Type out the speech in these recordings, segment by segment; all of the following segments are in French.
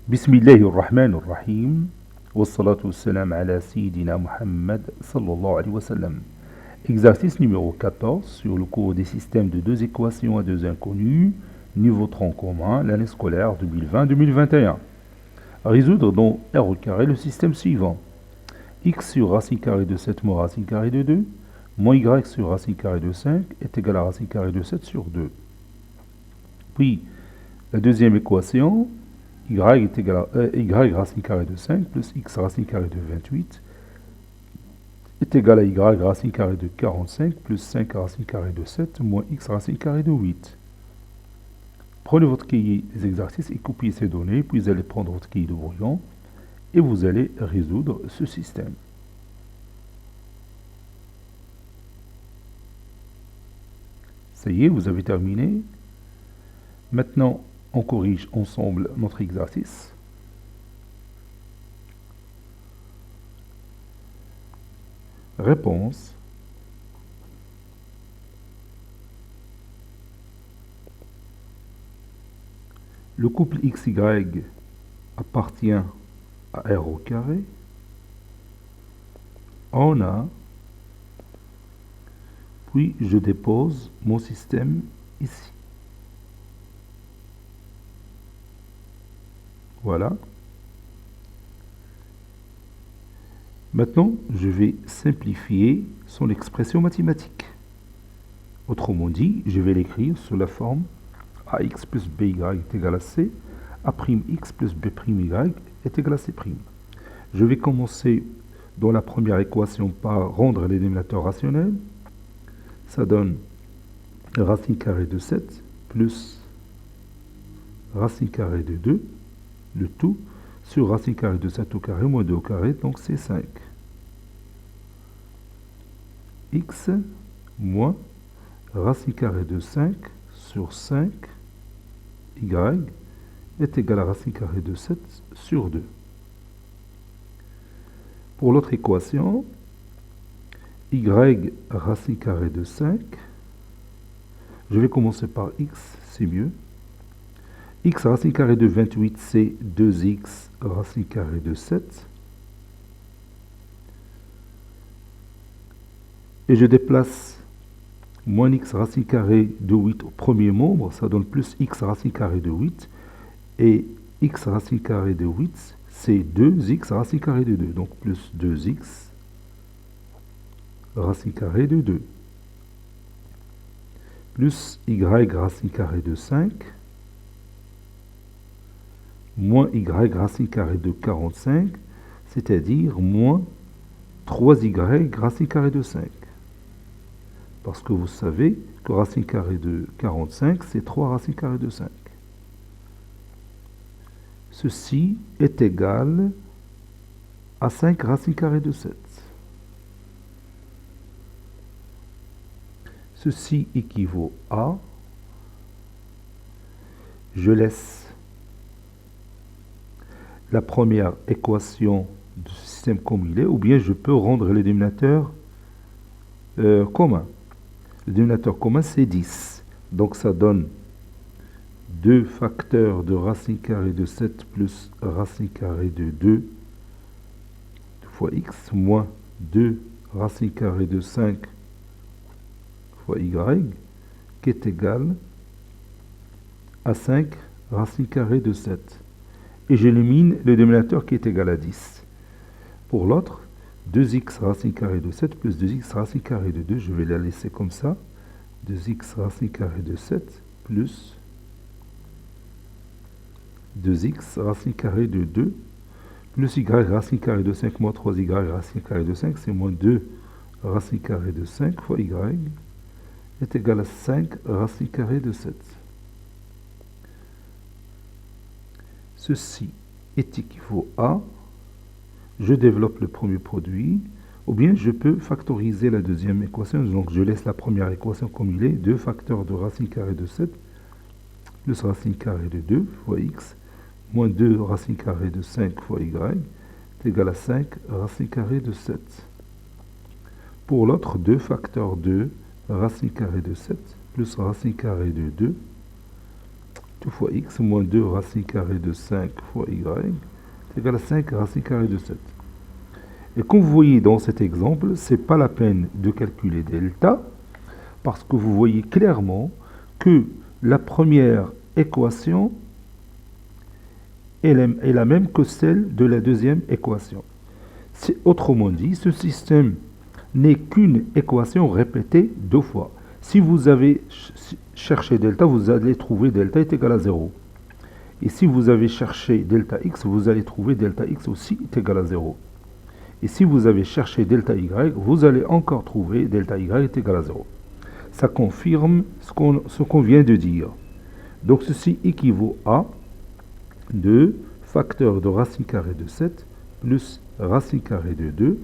بسم الله الرحمن الرحيم والصلاة والسلام على سيدنا Muhammad sallallahu alayhi wa sallam. Exercice numéro 14 sur le cours des systèmes de deux équations à deux inconnus, niveau tronc commun, l'année scolaire 2020-2021. Résoudre dans R au carré le système suivant. X sur racine carrée de 7 moins racine carrée de 2, moins Y sur racine carrée de 5 est égal à racine carrée de 7 sur 2. Puis, la deuxième équation, y est égal à y racine carrée de 5 plus x racine carrée de 28 est égal à y racine carrée de 45 plus 5 racine carrée de 7 moins x racine carrée de 8. Prenez votre cahier des exercices et copiez ces données, puis vous allez prendre votre cahier de brouillon et vous allez résoudre ce système. Ça y est, vous avez terminé. Maintenant, on corrige ensemble notre exercice. Réponse. Le couple XY appartient à R au carré. On a, puis je dépose mon système ici. Voilà. Maintenant, je vais simplifier son expression mathématique. Autrement dit, je vais l'écrire sous la forme AX plus BY est égal à C, A'X plus B'Y est égal à C'. Je vais commencer dans la première équation par rendre les dénominateurs rationnels. Ça donne racine carrée de 7 plus racine carrée de 2. Le tout sur racine carrée de 7 au carré moins 2 au carré, donc c'est 5. X moins racine carrée de 5 sur 5 y est égal à racine carrée de 7 sur 2. Pour l'autre équation, y racine carrée de 5, je vais commencer par x, c'est mieux. X racine carrée de 28, c'est 2x racine carrée de 7. Et je déplace moins x racine carrée de 8 au premier membre, ça donne plus x racine carrée de 8. Et x racine carrée de 8, c'est 2x racine carrée de 2. Donc plus 2x racine carrée de 2. Plus y racine carrée de 5. Moins y racine carrée de 45, c'est-à-dire moins 3y racine carrée de 5. Parce que vous savez que racine carrée de 45, c'est 3 racine carrée de 5. Ceci est égal à 5 racine carrée de 7. Ceci équivaut à, je laisse la première équation du système comme il est, ou bien je peux rendre les dénominateurs communs. Le dénominateur commun, c'est 10. Donc ça donne 2 facteurs de racine carrée de 7 plus racine carrée de 2 fois x, moins 2 racine carrée de 5 fois y, qui est égal à 5 racine carrée de 7. Et j'élimine le dénominateur qui est égal à 10. Pour l'autre, 2x racine carrée de 7 plus 2x racine carrée de 2, je vais la laisser comme ça. 2x racine carrée de 7 plus 2x racine carrée de 2 plus y racine carrée de 5 moins 3y racine carrée de 5, c'est moins 2 racine carrée de 5 fois y est égal à 5 racine carrée de 7. Ceci est équivaut à, je développe le premier produit, ou bien je peux factoriser la deuxième équation. Donc je laisse la première équation comme il est, 2 facteurs de racine carrée de 7 plus racine carrée de 2 fois x, moins 2 racine carrée de 5 fois y, est égal à 5 racine carrée de 7. Pour l'autre, 2 facteurs de racine carrée de 7 plus racine carrée de 2 2 fois x moins 2 racine carrée de 5 fois y est égal à 5 racine carrée de 7. Et comme vous voyez dans cet exemple, ce n'est pas la peine de calculer delta, parce que vous voyez clairement que la première équation est la même que celle de la deuxième équation. Autrement dit, ce système n'est qu'une équation répétée deux fois. Si vous avez cherché delta, vous allez trouver delta est égal à 0. Et si vous avez cherché delta x, vous allez trouver delta x aussi est égal à 0. Et si vous avez cherché delta y, vous allez encore trouver delta y est égal à 0. Ça confirme ce qu'on vient de dire. Donc ceci équivaut à 2 facteurs de racine carrée de 7 plus racine carrée de 2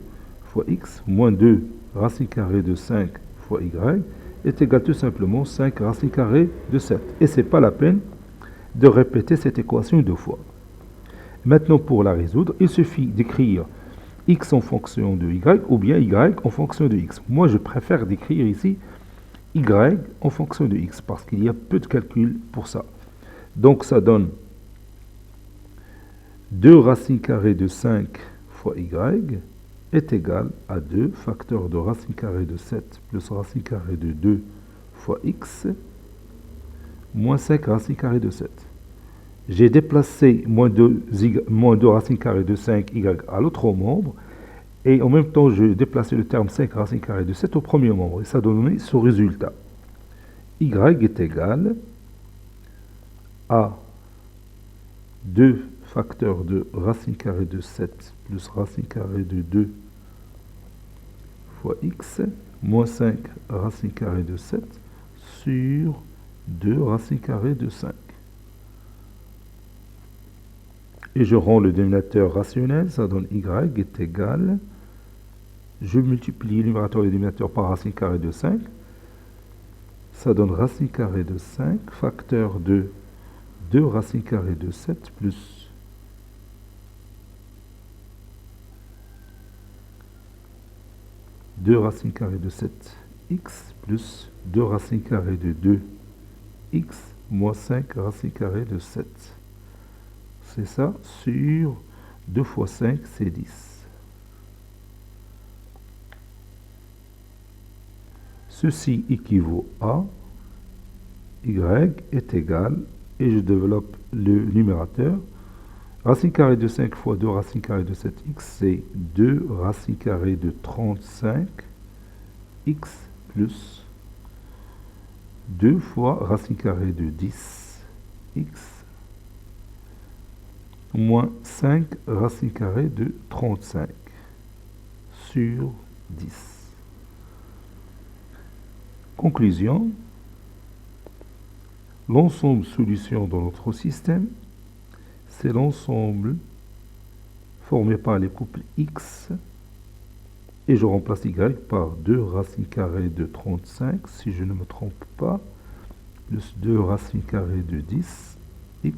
fois x moins 2 racine carrée de 5 fois y est égal tout simplement 5 racine carrée de 7. Et ce n'est pas la peine de répéter cette équation deux fois. Maintenant, pour la résoudre, il suffit d'écrire x en fonction de y ou bien y en fonction de x. Moi, je préfère d'écrire ici y en fonction de x parce qu'il y a peu de calcul pour ça. Donc, ça donne 2 racine carrée de 5 fois y est égal à 2 facteurs de racine carrée de 7 plus racine carrée de 2 fois x moins 5 racine carrée de 7. J'ai déplacé moins 2 racine carrée de 5 y à l'autre membre et en même temps je déplaçais le terme 5 racine carrée de 7 au premier membre et ça donne ce résultat. Y est égal à 2 facteurs de racine carrée de 7 plus racine carrée de 2 fois x moins 5 racine carrée de 7 sur 2 racine carrée de 5. Et je rends le dénominateur rationnel, ça donne y est égal, je multiplie le numérateur et le dénominateur par racine carrée de 5, ça donne racine carrée de 5 facteur de 2 racine carrée de 7 plus 2 racine carrée de 7x plus 2 racine carrée de 2x moins 5 racine carrée de 7. C'est ça, sur 2 fois 5, c'est 10. Ceci équivaut à y est égal, et je développe le numérateur. Racine carrée de 5 fois 2 racine carrée de 7x, c'est 2 racine carrée de 35x plus 2 fois racine carrée de 10x moins 5 racine carrée de 35 sur 10. Conclusion, l'ensemble solution dans notre système, c'est l'ensemble formé par les couples x, et je remplace y par 2 racine carrée de 35, si je ne me trompe pas, plus 2 racine carrée de 10x,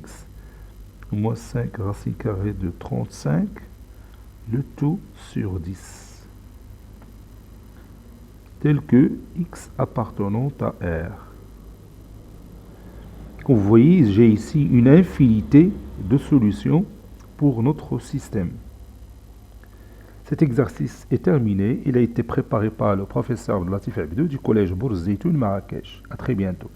moins 5 racine carrée de 35, le tout sur 10, tel que x appartenant à R. Comme vous voyez, j'ai ici une infinité de solutions pour notre système. Cet exercice est terminé. Il a été préparé par le professeur Latif Abdou du collège Bourz Zeytoun Marrakech. À très bientôt.